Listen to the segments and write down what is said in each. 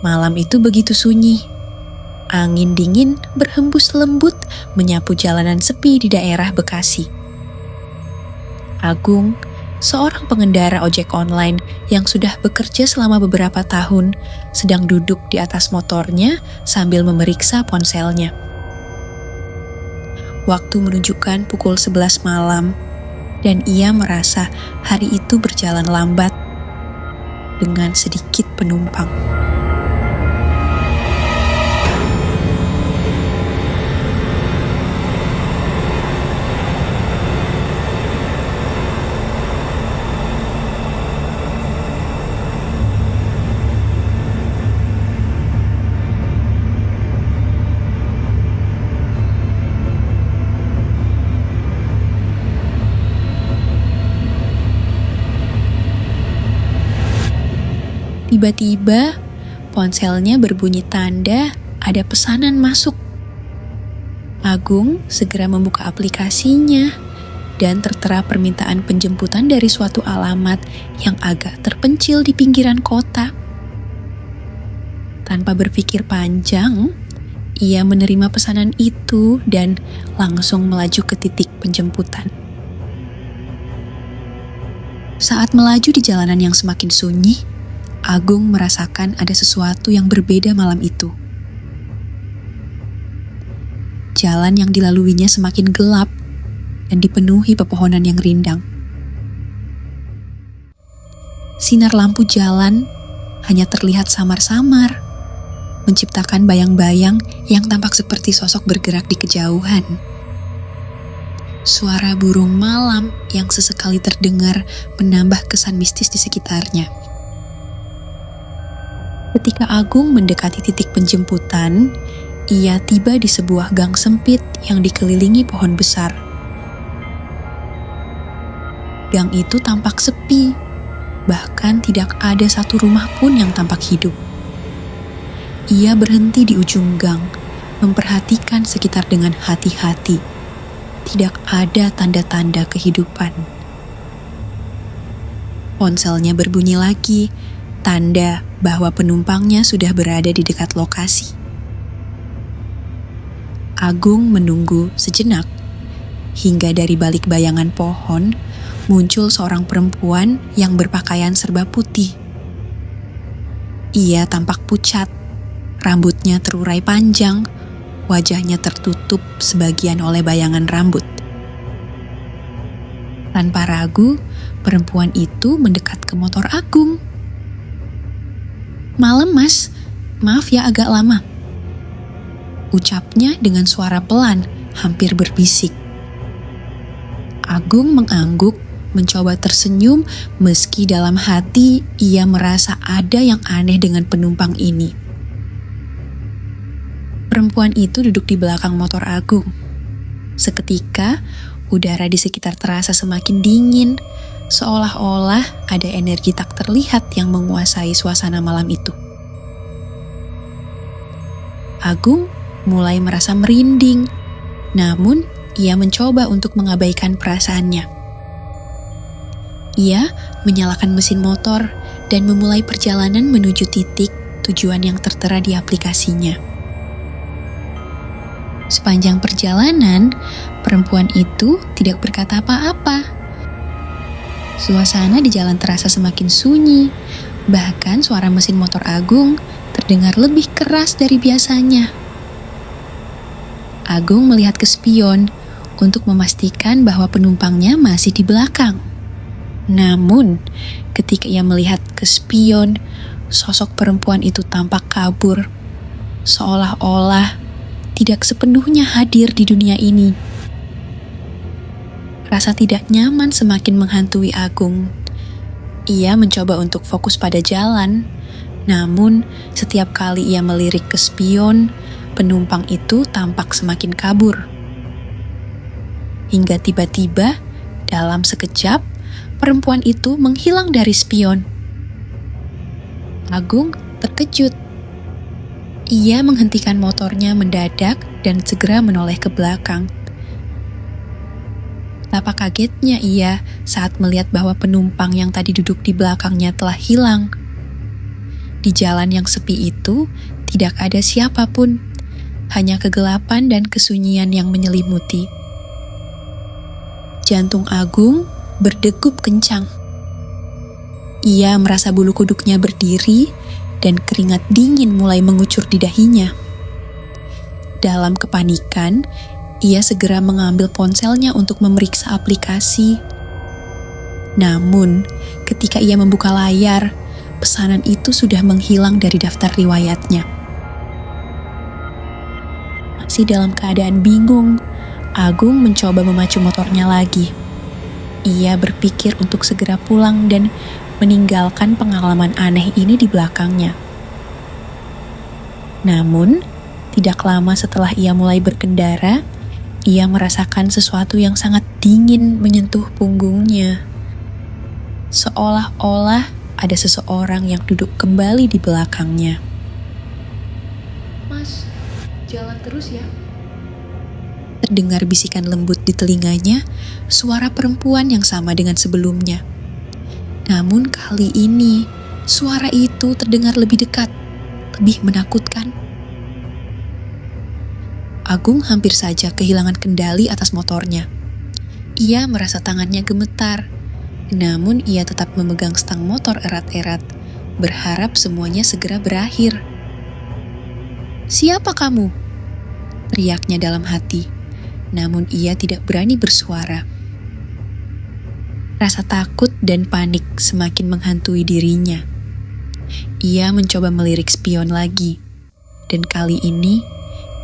Malam itu begitu sunyi. Angin dingin berhembus lembut menyapu jalanan sepi di daerah Bekasi. Agung, seorang pengendara ojek online yang sudah bekerja selama beberapa tahun, sedang duduk di atas motornya sambil memeriksa ponselnya. Waktu menunjukkan pukul 11 malam, dan ia merasa hari itu berjalan lambat dengan sedikit penumpang. Tiba-tiba, ponselnya berbunyi tanda ada pesanan masuk. Agung segera membuka aplikasinya dan tertera permintaan penjemputan dari suatu alamat yang agak terpencil di pinggiran kota. Tanpa berpikir panjang, ia menerima pesanan itu dan langsung melaju ke titik penjemputan. Saat melaju di jalanan yang semakin sunyi, Agung merasakan ada sesuatu yang berbeda malam itu. Jalan yang dilaluinya semakin gelap dan dipenuhi pepohonan yang rindang. Sinar lampu jalan hanya terlihat samar-samar, menciptakan bayang-bayang yang tampak seperti sosok bergerak di kejauhan. Suara burung malam yang sesekali terdengar menambah kesan mistis di sekitarnya. Ketika Agung mendekati titik penjemputan, ia tiba di sebuah gang sempit yang dikelilingi pohon besar. Gang itu tampak sepi, bahkan tidak ada satu rumah pun yang tampak hidup. Ia berhenti di ujung gang, memperhatikan sekitar dengan hati-hati. Tidak ada tanda-tanda kehidupan. Ponselnya berbunyi lagi, tanda bahwa penumpangnya sudah berada di dekat lokasi. Agung menunggu sejenak, hingga dari balik bayangan pohon muncul seorang perempuan yang berpakaian serba putih. Ia tampak pucat, rambutnya terurai panjang, wajahnya tertutup sebagian oleh bayangan rambut. Tanpa ragu, perempuan itu mendekat ke motor Agung. "Malam, Mas. Maaf ya agak lama," ucapnya dengan suara pelan, hampir berbisik. Agung mengangguk, mencoba tersenyum meski dalam hati ia merasa ada yang aneh dengan penumpang ini. Perempuan itu duduk di belakang motor Agung. Seketika, udara di sekitar terasa semakin dingin, seolah-olah ada energi tak terlihat yang menguasai suasana malam itu. Agung mulai merasa merinding, namun ia mencoba untuk mengabaikan perasaannya. Ia menyalakan mesin motor dan memulai perjalanan menuju titik tujuan yang tertera di aplikasinya. Sepanjang perjalanan, perempuan itu tidak berkata apa-apa. Suasana di jalan terasa semakin sunyi, bahkan suara mesin motor Agung terdengar lebih keras dari biasanya. Agung melihat ke spion untuk memastikan bahwa penumpangnya masih di belakang. Namun, ketika ia melihat ke spion, sosok perempuan itu tampak kabur, seolah-olah tidak sepenuhnya hadir di dunia ini. Rasa tidak nyaman semakin menghantui Agung. Ia mencoba untuk fokus pada jalan, namun setiap kali ia melirik ke spion, penumpang itu tampak semakin kabur. Hingga tiba-tiba, dalam sekejap, perempuan itu menghilang dari spion. Agung terkejut. Ia menghentikan motornya mendadak dan segera menoleh ke belakang. Betapa kagetnya ia saat melihat bahwa penumpang yang tadi duduk di belakangnya telah hilang. Di jalan yang sepi itu, tidak ada siapapun, hanya kegelapan dan kesunyian yang menyelimuti. Jantung Agung berdegup kencang. Ia merasa bulu kuduknya berdiri dan keringat dingin mulai mengucur di dahinya. Dalam kepanikan, ia segera mengambil ponselnya untuk memeriksa aplikasi. Namun, ketika ia membuka layar, pesanan itu sudah menghilang dari daftar riwayatnya. Masih dalam keadaan bingung, Agung mencoba memacu motornya lagi. Ia berpikir untuk segera pulang dan meninggalkan pengalaman aneh ini di belakangnya. Namun, tidak lama setelah ia mulai berkendara, ia merasakan sesuatu yang sangat dingin menyentuh punggungnya. Seolah-olah ada seseorang yang duduk kembali di belakangnya. "Mas, jalan terus ya." Terdengar bisikan lembut di telinganya, suara perempuan yang sama dengan sebelumnya. Namun kali ini, suara itu terdengar lebih dekat, lebih menakutkan. Agung hampir saja kehilangan kendali atas motornya. Ia merasa tangannya gemetar, namun ia tetap memegang stang motor erat-erat, berharap semuanya segera berakhir. "Siapa kamu?" teriaknya dalam hati, namun ia tidak berani bersuara. Rasa takut dan panik semakin menghantui dirinya. Ia mencoba melirik spion lagi, dan kali ini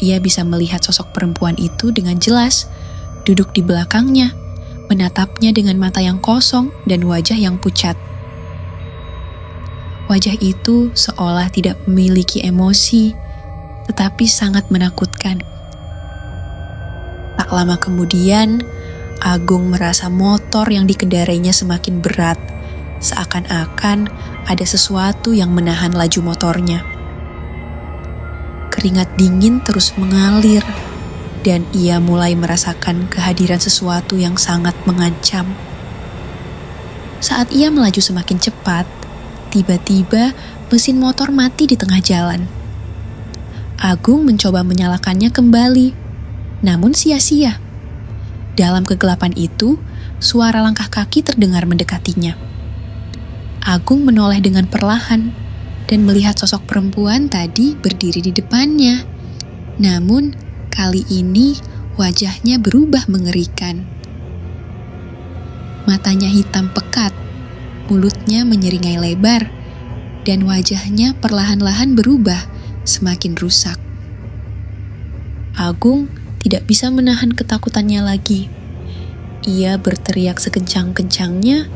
ia bisa melihat sosok perempuan itu dengan jelas, duduk di belakangnya, menatapnya dengan mata yang kosong dan wajah yang pucat. Wajah itu seolah tidak memiliki emosi, tetapi sangat menakutkan. Tak lama kemudian, Agung merasa motor yang dikendarainya semakin berat, seakan-akan ada sesuatu yang menahan laju motornya. Keringat dingin terus mengalir, dan ia mulai merasakan kehadiran sesuatu yang sangat mengancam. Saat ia melaju semakin cepat, tiba-tiba mesin motor mati di tengah jalan. Agung mencoba menyalakannya kembali, namun sia-sia. Dalam kegelapan itu, suara langkah kaki terdengar mendekatinya. Agung menoleh dengan perlahan dan melihat sosok perempuan tadi berdiri di depannya. Namun, kali ini wajahnya berubah mengerikan. Matanya hitam pekat, mulutnya menyeringai lebar, dan wajahnya perlahan-lahan berubah semakin rusak. Agung tidak bisa menahan ketakutannya lagi. Ia berteriak sekencang-kencangnya,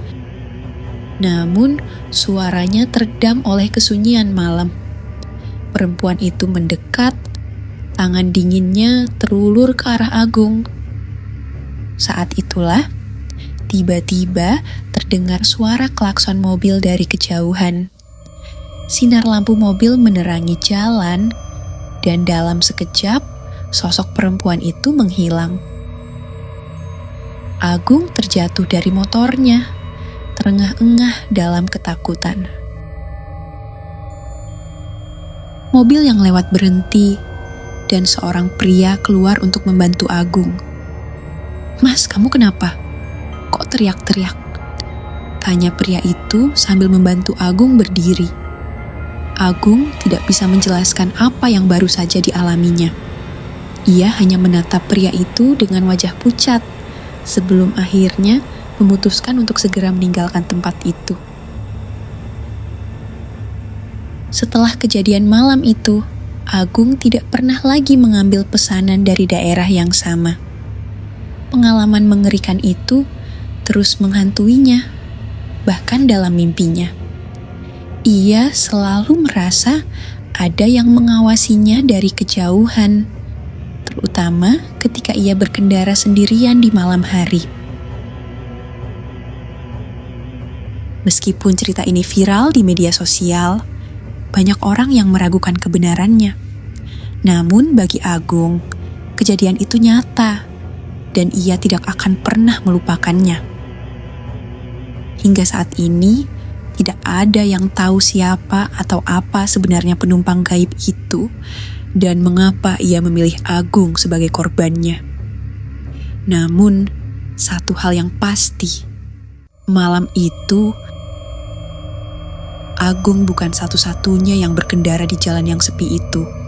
namun suaranya teredam oleh kesunyian malam. Perempuan itu mendekat, tangan dinginnya terulur ke arah Agung. Saat itulah, tiba-tiba terdengar suara klakson mobil dari kejauhan. Sinar lampu mobil menerangi jalan, dan dalam sekejap, sosok perempuan itu menghilang. Agung terjatuh dari motornya, terengah-engah dalam ketakutan. Mobil yang lewat berhenti, dan seorang pria keluar untuk membantu Agung. "Mas, kamu kenapa? Kok teriak-teriak?" tanya pria itu sambil membantu Agung berdiri. Agung tidak bisa menjelaskan apa yang baru saja dialaminya. Ia hanya menatap pria itu dengan wajah pucat, sebelum akhirnya memutuskan untuk segera meninggalkan tempat itu. Setelah kejadian malam itu, Agung tidak pernah lagi mengambil pesanan dari daerah yang sama. Pengalaman mengerikan itu terus menghantuinya, bahkan dalam mimpinya. Ia selalu merasa ada yang mengawasinya dari kejauhan, terutama ketika ia berkendara sendirian di malam hari. Meskipun cerita ini viral di media sosial, banyak orang yang meragukan kebenarannya. Namun bagi Agung, kejadian itu nyata dan ia tidak akan pernah melupakannya. Hingga saat ini, tidak ada yang tahu siapa atau apa sebenarnya penumpang gaib itu dan mengapa ia memilih Agung sebagai korbannya. Namun, satu hal yang pasti, malam itu Agung bukan satu-satunya yang berkendara di jalan yang sepi itu.